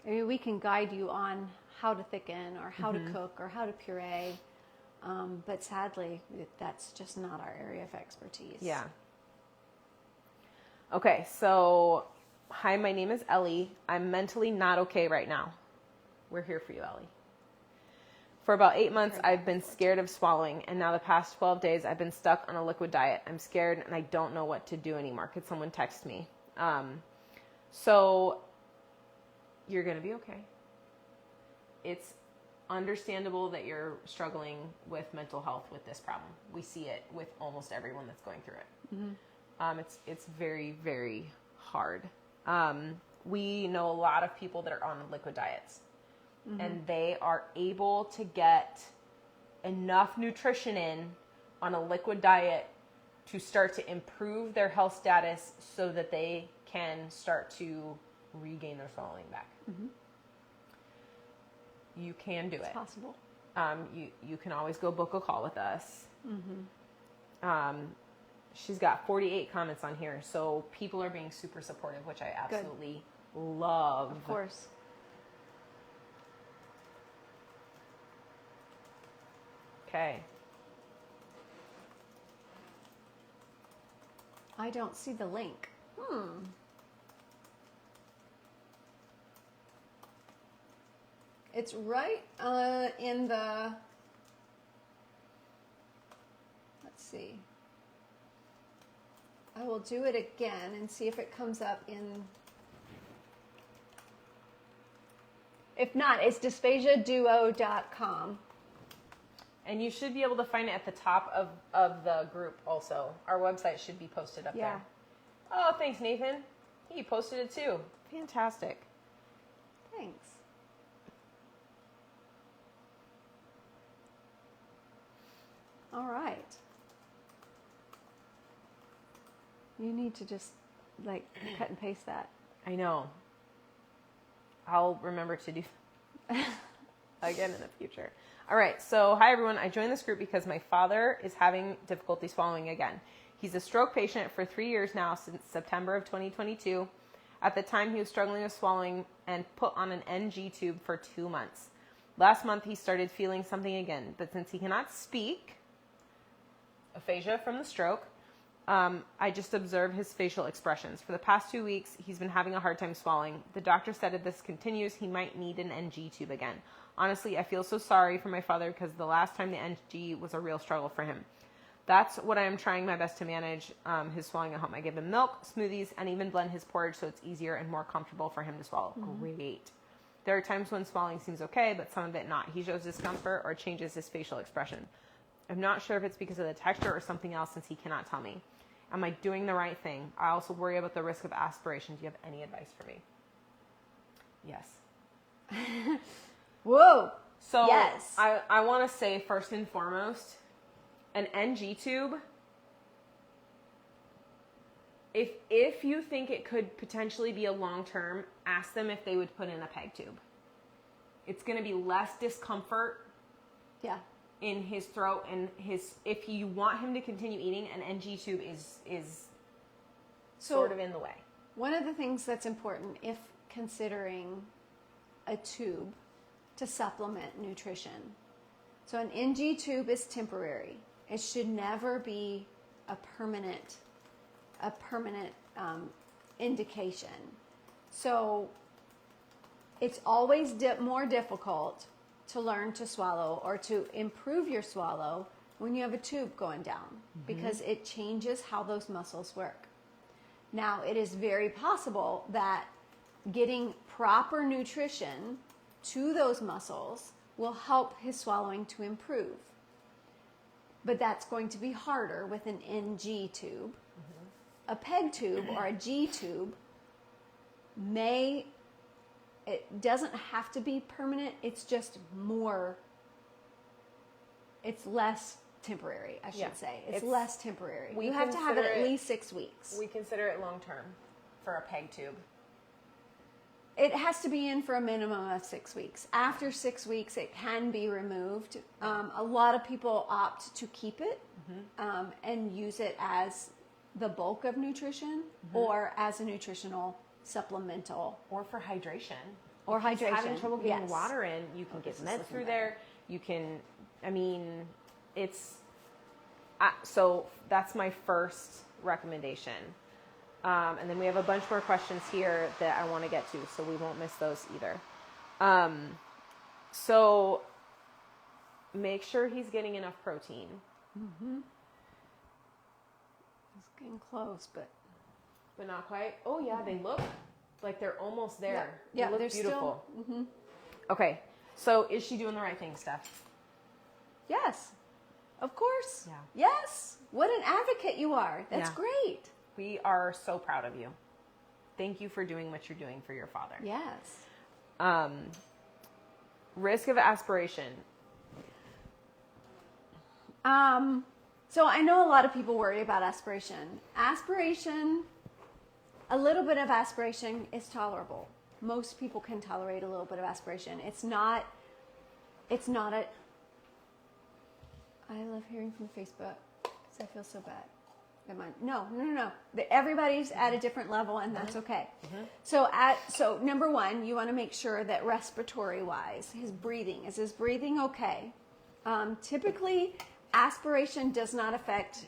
Maybe we can guide you on how to thicken or how to cook or how to puree. But sadly, that's just not our area of expertise. Yeah. Okay, so hi, my name is Ellie. I'm mentally not okay right now. We're here for you, Ellie. For about 8 months, I've been scared of swallowing, and now the past 12 days, I've been stuck on a liquid diet. I'm scared, and I don't know what to do anymore. Could someone text me? So you're going to be okay. It's understandable that you're struggling with mental health with this problem. We see it with almost everyone that's going through it. Mm-hmm. It's very, very hard. We know a lot of people that are on liquid diets. Mm-hmm. And they are able to get enough nutrition in on a liquid diet to start to improve their health status so that they can start to regain their swallowing back. Mm-hmm. You can do it. It's possible. You can always go book a call with us. Mm-hmm. She's got 48 comments on here, so people are being super supportive, which I absolutely love. Of course. Okay. I don't see the link. It's right in the, let's see. I will do it again and see if it comes up in, if not, it's dysphagiaduo.com. And you should be able to find it at the top of the group also. Our website should be posted up there. Oh, thanks, Nathan. He posted it too. Fantastic. Thanks. All right. You need to just like cut and paste that. I know. I'll remember to do again in the future. All right. So, hi everyone. I joined this group because my father is having difficulty swallowing again. He's a stroke patient for 3 years now, since September of 2022. At the time, he was struggling with swallowing and put on an NG tube for 2 months. Last month, he started feeling something again, but since he cannot speak, aphasia from the stroke, I just observe his facial expressions. For the past 2 weeks, he's been having a hard time swallowing. The doctor said if this continues, he might need an NG tube again. Honestly, I feel so sorry for my father because the last time the NG was a real struggle for him. That's what I am trying my best to manage his swallowing at home. I give him milk, smoothies, and even blend his porridge so it's easier and more comfortable for him to swallow. Great. There are times when swallowing seems okay, but some of it not. He shows discomfort or changes his facial expression. I'm not sure if it's because of the texture or something else since he cannot tell me. Am I doing the right thing? I also worry about the risk of aspiration. Do you have any advice for me? Yes. Whoa. So yes. I want to say first and foremost, an NG tube, if you think it could potentially be a long-term, ask them if they would put in a PEG tube. It's going to be less discomfort in his throat, and if you want him to continue eating, an NG tube is sort of in the way. One of the things that's important if considering a tube to supplement nutrition. So an NG tube is temporary. It should never be a permanent indication. So it's always more difficult to learn to swallow or to improve your swallow when you have a tube going down because it changes how those muscles work. Now, it is very possible that getting proper nutrition to those muscles will help his swallowing to improve. But that's going to be harder with an NG tube. A PEG tube or a G tube it doesn't have to be permanent. It's just it's less temporary, I should say. It's less temporary. You have to have it at least 6 weeks. We consider it long-term for a PEG tube. It has to be in for a minimum of 6 weeks. After 6 weeks, it can be removed. A lot of people opt to keep it and use it as the bulk of nutrition or as a nutritional supplemental. Or for hydration. Or hydration. If he's having trouble getting water in, you can get meds through there. You can, so that's my first recommendation. And then we have a bunch more questions here that I want to get to, so we won't miss those either. So make sure he's getting enough protein. It's getting close, but not quite. Oh yeah, they look like they're almost there. Yeah, they look they're beautiful. Still, Okay, so is she doing the right thing, Steph? Yes, of course. Yeah. Yes. What an advocate you are. That's great. We are so proud of you. Thank you for doing what you're doing for your father. Yes. Risk of aspiration. So I know a lot of people worry about aspiration. A little bit of aspiration is tolerable. Most people can tolerate a little bit of aspiration. It's not I love hearing from Facebook because I feel so bad. No. Everybody's at a different level, and that's okay. So number one, you want to make sure that respiratory wise, is his breathing okay? Typically, aspiration does not affect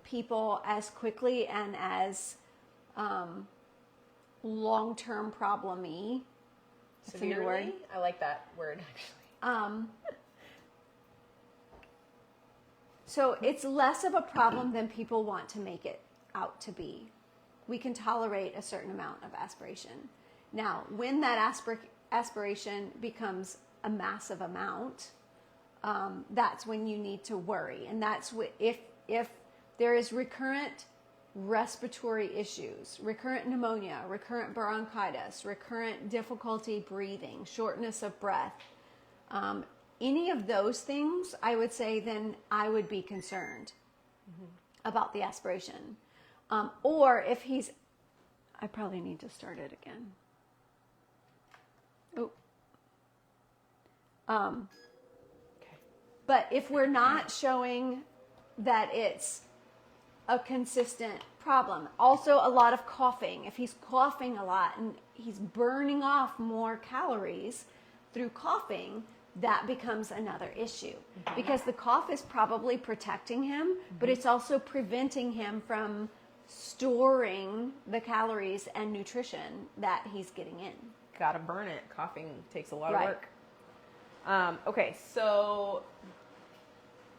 people as quickly and as long-term problem-y. That's a new word. Severely? I like that word, actually. So it's less of a problem than people want to make it out to be. We can tolerate a certain amount of aspiration. Now, when that aspiration becomes a massive amount, that's when you need to worry. And that's if there is recurrent respiratory issues, recurrent pneumonia, recurrent bronchitis, recurrent difficulty breathing, shortness of breath, any of those things, I would say then I would be concerned about the aspiration. Or if I probably need to start it again. Okay. But if we're not showing that it's a consistent problem, also a lot of coughing. If he's coughing a lot and he's burning off more calories through coughing, that becomes another issue. Because the cough is probably protecting him, but it's also preventing him from storing the calories and nutrition that he's getting in. Gotta burn it. Coughing takes a lot of Right. work. Okay, so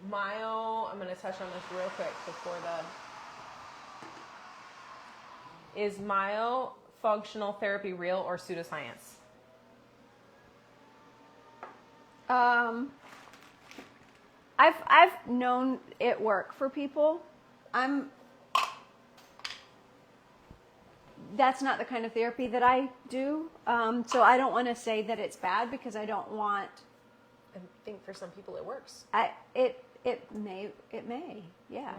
myo, I'm going to touch on this real quick before is myofunctional therapy real or pseudoscience? I've known it work for people. That's not the kind of therapy that I do. So I don't want to say that it's bad because I don't want. I think for some people it works. It may, yeah.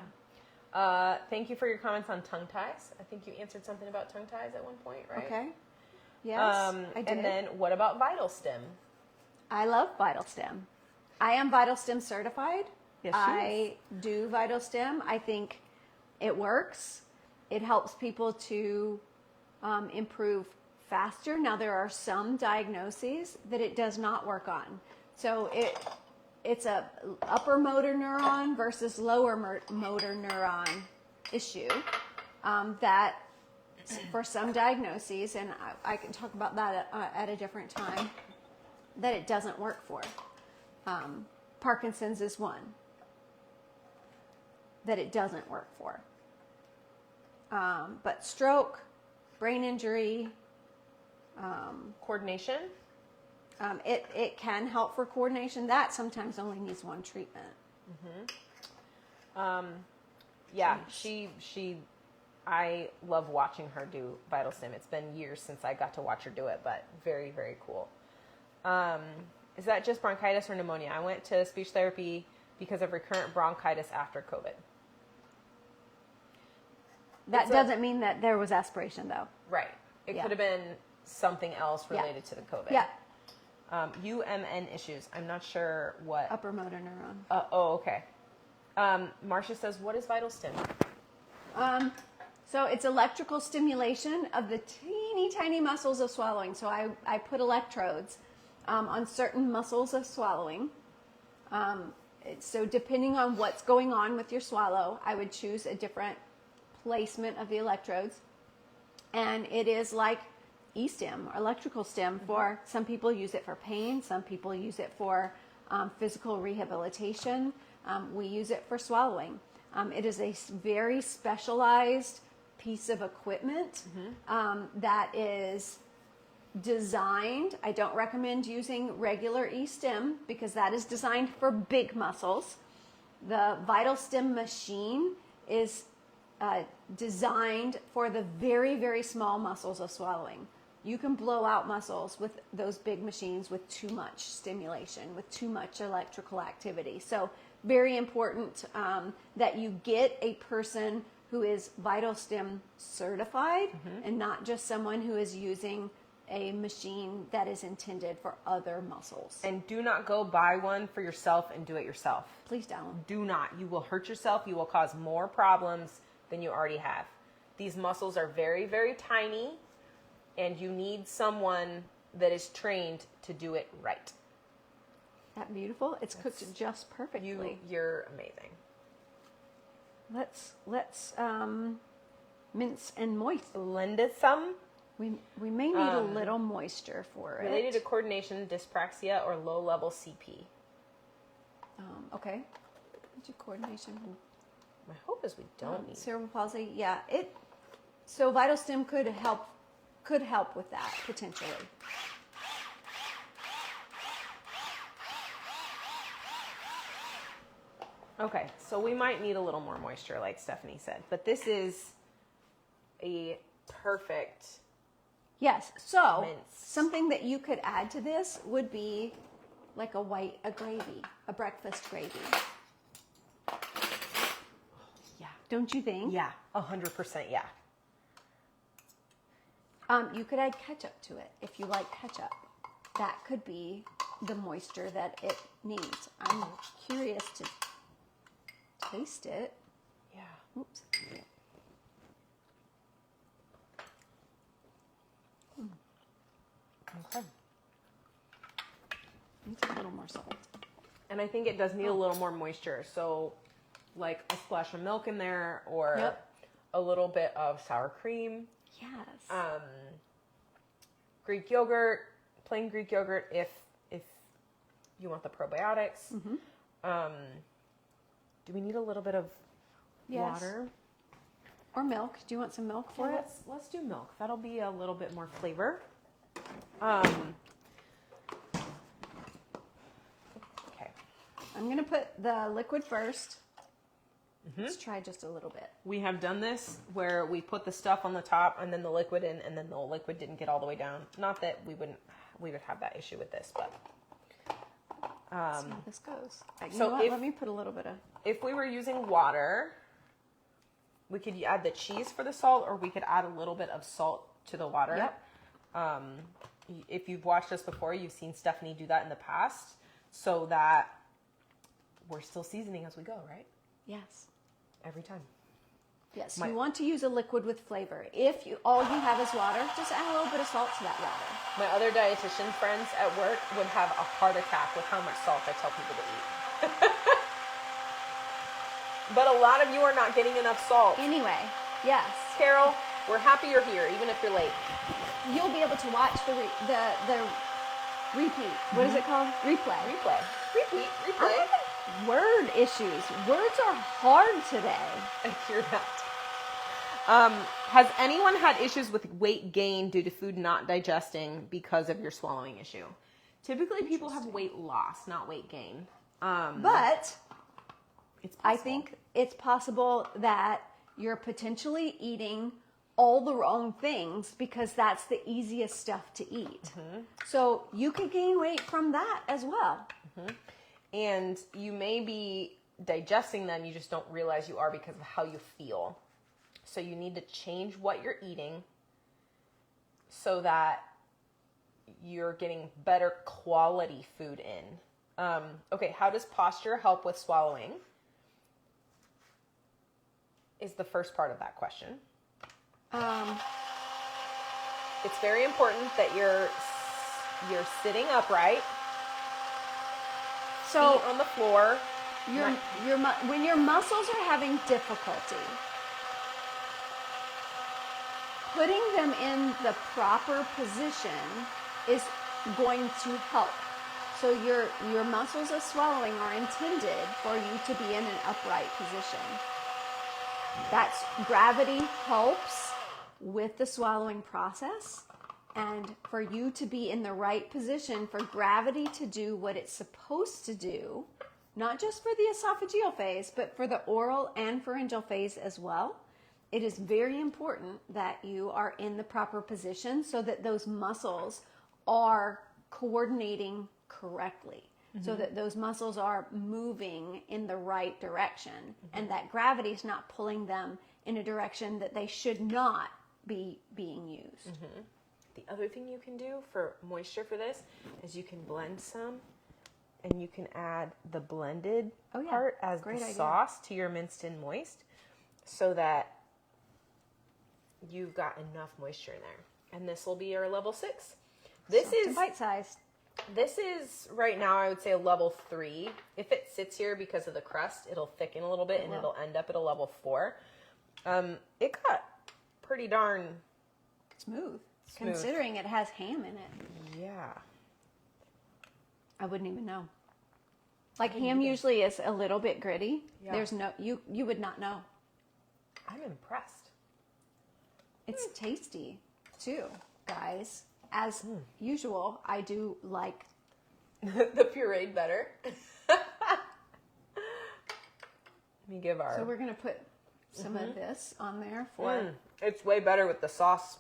Thank you for your comments on tongue ties. I think you answered something about tongue ties at one point, right? Okay. Yes, I did. And then what about Vital Stim? I love Vital Stim. I am Vital Stim certified. Yes, she I do Vital Stim. I think it works. It helps people to improve faster. Now, there are some diagnoses that it does not work on. So it's a upper motor neuron versus lower motor neuron issue that for some diagnoses, and I can talk about that at a different time, that it doesn't work for. Parkinson's is one that it doesn't work for. But stroke, brain injury, Coordination? it can help for coordination. That sometimes only needs one treatment. Yeah, I love watching her do Vital Stim. It's been years since I got to watch her do it, but very, very cool. Is that just bronchitis or pneumonia? I went to speech therapy because of recurrent bronchitis after COVID. That doesn't mean that there was aspiration, though. Right. It Yeah. could have been something else related to the COVID. Yeah. UMN issues. I'm not sure what. Upper motor neuron. Okay. Marcia says, what is Vital Stim? So it's electrical stimulation of the teeny tiny muscles of swallowing. So I put electrodes on certain muscles of swallowing. So depending on what's going on with your swallow, I would choose a different placement of the electrodes. And it is like e-stim, or electrical stim. For some people use it for pain. Some people use it for physical rehabilitation. We use it for swallowing. It is a very specialized piece of equipment that is designed. I don't recommend using regular e-stim because that is designed for big muscles. The Vital Stim machine is designed for the very, very small muscles of swallowing. You can blow out muscles with those big machines with too much stimulation, with too much electrical activity. So very important that you get a person who is Vital Stim certified and not just someone who is using a machine that is intended for other muscles. And do not go buy one for yourself and do it yourself. Please don't. Do not. You will hurt yourself. You will cause more problems than you already have. These muscles are very, very tiny, and you need someone that is trained to do it right. that beautiful? It's cooked just perfectly. You're amazing. Let's mince and moist. Blend it some. We may need a little moisture for it. Related to coordination, dyspraxia, or low-level CP. Okay. Do coordination. My hope is we don't need Cerebral palsy. Yeah. So Vital Stim could help with that potentially. Okay, so we might need a little more moisture, like Stephanie said, but this is a perfect. Yes. So mince. something that you could add to this would be like a gravy, a breakfast gravy. Yeah. Don't you think? Yeah, 100%. Yeah. You could add ketchup to it if you like ketchup. That could be the moisture that it needs. I'm curious to taste it. Yeah. Oops. Okay. Needs a little more salt. And I think it does need a little more moisture. So, like a splash of milk in there, or a little bit of sour cream. Yes. Greek yogurt, plain Greek yogurt, if you want the probiotics. Do we need a little bit of water? Or milk. Do you want some milk for it? Let's do milk. That'll be a little bit more flavor. Okay. I'm going to put the liquid first. Let's try just a little bit. We have done this where we put the stuff on the top and then the liquid in, and then the liquid didn't get all the way down. Not that we would have that issue with this, but Let's see how this goes. You so know what? Let me put a little bit of. if we were using water, we could add the cheese for the salt, or we could add a little bit of salt to the water. Yep. If you've watched us before, you've seen Stephanie do that in the past, so that we're still seasoning as we go, right? Yes. Every time. Yes. You want to use a liquid with flavor. If all you have is water, just add a little bit of salt to that water. My other dietitian friends at work would have a heart attack with how much salt I tell people to eat. But a lot of you are not getting enough salt. Anyway, yes. Carol, we're happy you're here, even if you're late. You'll be able to watch the repeat. What is it called? Replay. Replay. Repeat. I'm Replay. having word issues. Words are hard today. I hear that. Has anyone had issues with weight gain due to food not digesting because of your swallowing issue? Typically, people have weight loss, not weight gain. But It's possible. I think it's possible that you're potentially eating all the wrong things because that's the easiest stuff to eat. So you could gain weight from that as well. And you may be digesting them, you just don't realize you are because of how you feel. So you need to change what you're eating so that you're getting better quality food in. Okay, how does posture help with swallowing? Is the first part of that question. It's very important that you're sitting upright, So feet on the floor. when your muscles are having difficulty, putting them in the proper position is going to help. So your muscles of swallowing are intended for you to be in an upright position. That's gravity helps with the swallowing process, and for you to be in the right position for gravity to do what it's supposed to do, not just for the esophageal phase, but for the oral and pharyngeal phase as well. It is very important that you are in the proper position so that those muscles are coordinating correctly, so that those muscles are moving in the right direction, and that gravity is not pulling them in a direction that they should not be being used. The other thing you can do for moisture for this is you can blend some, and you can add the blended part as Great the idea. sauce to your minced and moist, so that you've got enough moisture in there. And this will be your level 6. This Soft and is bite-sized. This is, right now, I would say a level 3. If it sits here because of the crust, it'll thicken a little bit and it'll end up at a level 4. It got pretty darn Smooth. Considering it has ham in it. Yeah. I wouldn't even know. Like ham usually is a little bit gritty. Yeah. There's no, you would not know. I'm impressed. It's tasty too, guys. As usual, I do like The pureed better. Let me give our... So we're going to put some of this on there for... It's way better with the sauce.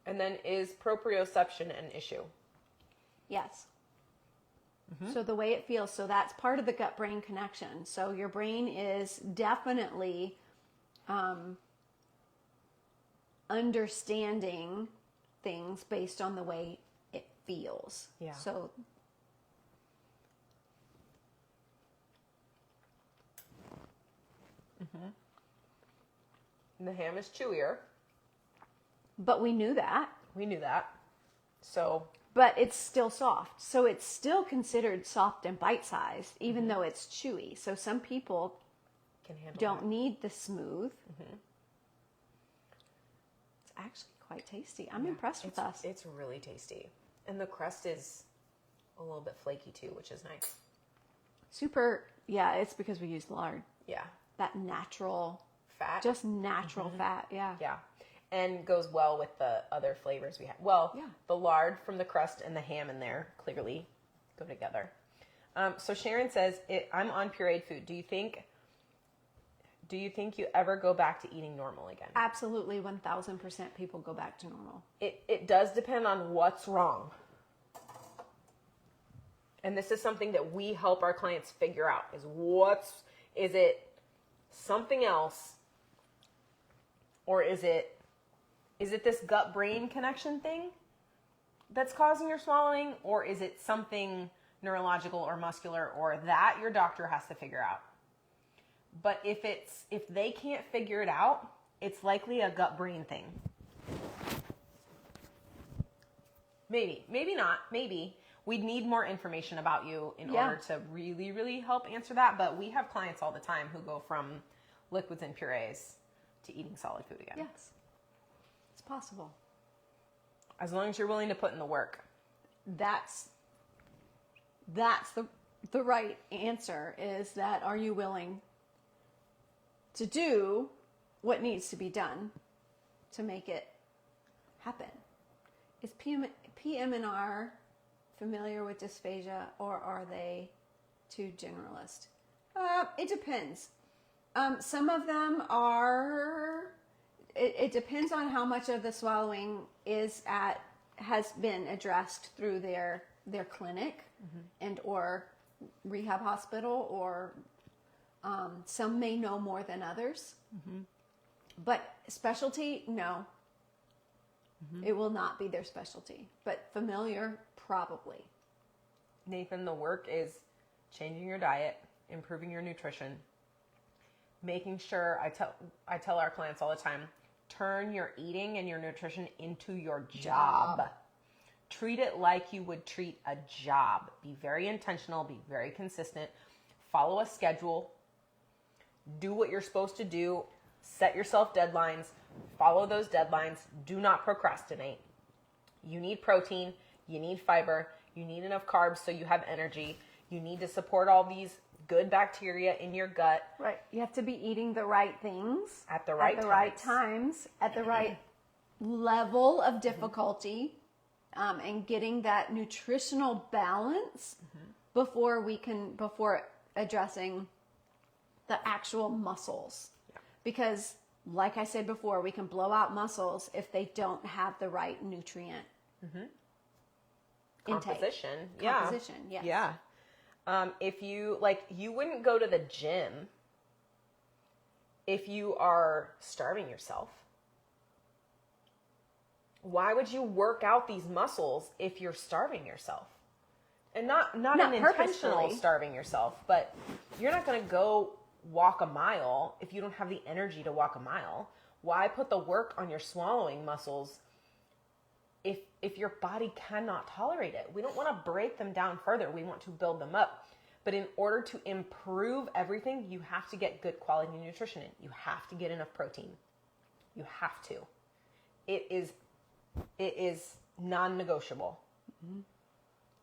And then, is proprioception an issue? Yes. So the way it feels, so that's part of the gut-brain connection. So your brain is definitely understanding things based on the way it feels. Yeah. So And the ham is chewier. but we knew that. We knew that. So, But it's still soft. So it's still considered soft and bite-sized, even though it's chewy. So some people can handle don't that. need the smooth. It's actually quite tasty. I'm impressed with us. It's really tasty. And the crust is a little bit flaky too, which is nice. Super, yeah, it's because we use lard. Yeah. That natural, Fat. just natural fat, yeah. Yeah. And goes well with the other flavors we have. Well, Yeah. the lard from the crust and the ham in there clearly go together. So Sharon says, I'm on pureed food. Do you think you ever go back to eating normal again? Absolutely, 1,000% people go back to normal. It does depend on what's wrong. And this is something that we help our clients figure out is it something else, or is it this gut brain connection thing that's causing your swallowing, or is it something neurological or muscular, or that your doctor has to figure out? But if they can't figure it out, it's likely a gut brain thing. Maybe not, maybe. We'd need more information about you in order to really, really help answer that. But we have clients all the time who go from liquids and purees to eating solid food again. Yes, it's possible. As long as you're willing to put in the work. That's the right answer, is that are you willing to do what needs to be done to make it happen? Is PM&R familiar with dysphagia, or are they too generalist? It depends. Some of them are. It depends on how much of the swallowing has been addressed through their clinic and or rehab hospital, or some may know more than others. But specialty, no. It will not be their specialty. But familiar, probably. Nathan, the work is changing your diet, improving your nutrition, making sure, I tell our clients all the time, turn your eating and your nutrition into your job. Treat it like you would treat a job. Be very intentional, be very consistent, follow a schedule, do what you're supposed to do, set yourself deadlines, follow those deadlines, do not procrastinate. You need protein, you need fiber, you need enough carbs so you have energy, you need to support all these good bacteria in your gut. Right. You have to be eating the right things At the right times, at the right level of difficulty, and getting that nutritional balance before addressing the actual muscles. Because like I said before, we can blow out muscles if they don't have the right nutrient Composition. intake. Composition, yes. Yeah. If you wouldn't go to the gym if you are starving yourself. Why would you work out these muscles if you're starving yourself? And not an intentional purposefully. starving yourself, but you're not going to go walk a mile if you don't have the energy to walk a mile. Why put the work on your swallowing muscles if your body cannot tolerate it. We don't want to break them down further. We want to build them up. But in order to improve everything, you have to get good quality nutrition in. You have to get enough protein. You have to. It is non-negotiable. Mm-hmm.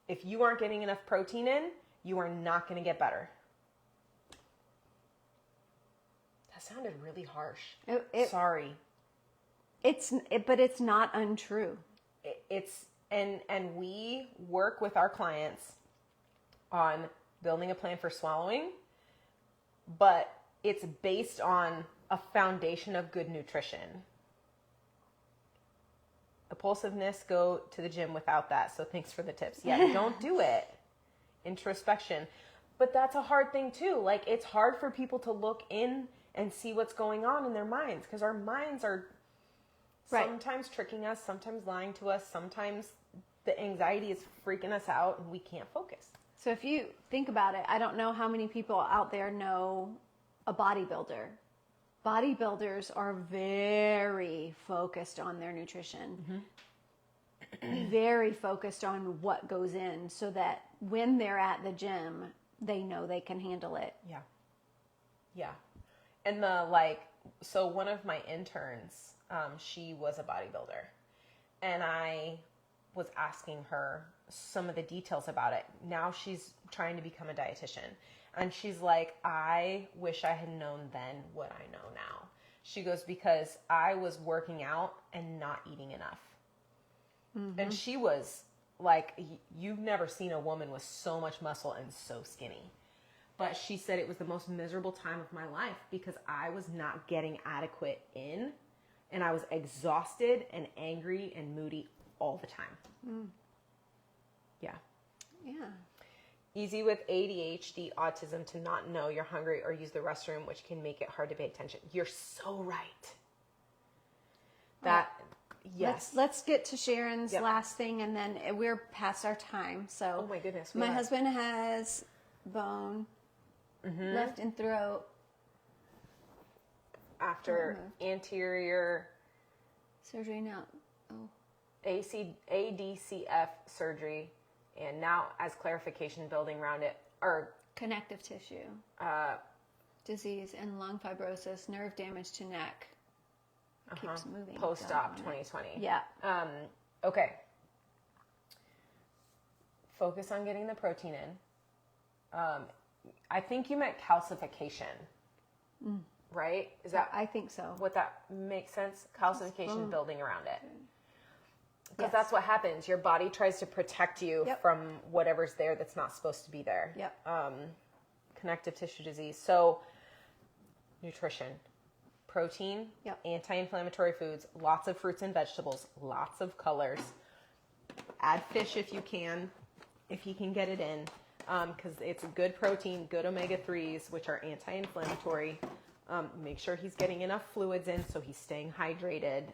If you aren't getting enough protein in, you are not going to get better. That sounded really harsh. Sorry. But it's not untrue. And we work with our clients on building a plan for swallowing, but it's based on a foundation of good nutrition. Impulsiveness, go to the gym without that. So thanks for the tips. Yeah, don't do it. Introspection. But that's a hard thing too. Like, it's hard for people to look in and see what's going on in their minds, because our minds are sometimes tricking us, sometimes lying to us, sometimes the anxiety is freaking us out and we can't focus. So if you think about it, I don't know how many people out there know a bodybuilder. Bodybuilders are very focused on their nutrition, very focused on what goes in, so that when they're at the gym, they know they can handle it. Yeah. Yeah. And so one of my interns, she was a bodybuilder, and I was asking her some of the details about it. Now she's trying to become a dietitian. And she's like, I wish I had known then what I know now. She goes, because I was working out and not eating enough. Mm-hmm. And she was like, you've never seen a woman with so much muscle and so skinny. But she said it was the most miserable time of my life because I was not getting adequate in, and I was exhausted and angry and moody all the time. Mm. Yeah. Yeah. Easy with ADHD, autism to not know you're hungry or use the restroom, which can make it hard to pay attention. You're so right. Yes. Let's get to Sharon's last thing, and then we're past our time. So, oh my goodness, my husband has bone left in throat after anterior surgery. Now, ADCF surgery. And now, as clarification, building around it, or connective tissue disease and lung fibrosis, nerve damage to neck. Keeps moving. Post-op 2020. Yeah. Okay. Focus on getting the protein in. I think you meant calcification, right? Is that? I think so. What that makes sense? Calcification, building around it. Because that's what happens. Your body tries to protect you from whatever's there that's not supposed to be there. Yep. Connective tissue disease. So, nutrition, protein, anti-inflammatory foods, lots of fruits and vegetables, lots of colors. Add fish if you can get it in, because it's good protein, good omega-3s, which are anti-inflammatory. Make sure he's getting enough fluids in so he's staying hydrated.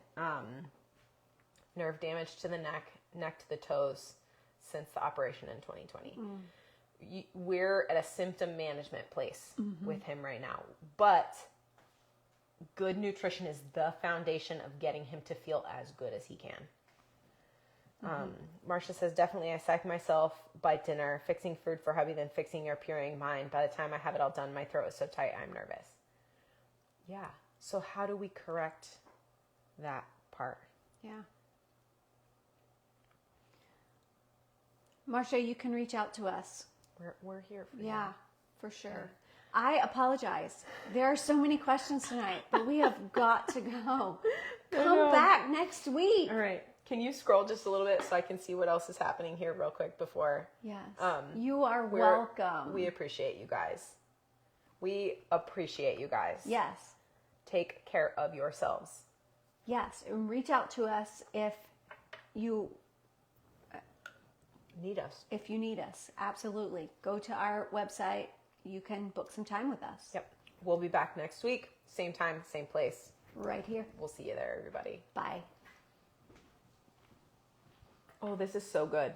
Nerve damage to the neck to the toes since the operation in 2020. We're at a symptom management place with him right now. But good nutrition is the foundation of getting him to feel as good as he can. Marcia says, definitely I psych myself by dinner, fixing food for hubby, then fixing your puring mine. By the time I have it all done, my throat is so tight, I'm nervous. Yeah. So how do we correct that part? Yeah. Marcia, you can reach out to us. We're here for you. Yeah, for sure. I apologize. There are so many questions tonight, but we have got to go. Come back next week. All right. Can you scroll just a little bit so I can see what else is happening here real quick before? Yes. You are welcome. We appreciate you guys. We appreciate you guys. Yes. Take care of yourselves. Yes. And reach out to us if you need us. If you need us. Absolutely. Go to our website. You can book some time with us. Yep. We'll be back next week. Same time, same place. Right here. We'll see you there, everybody. Bye. Oh, this is so good.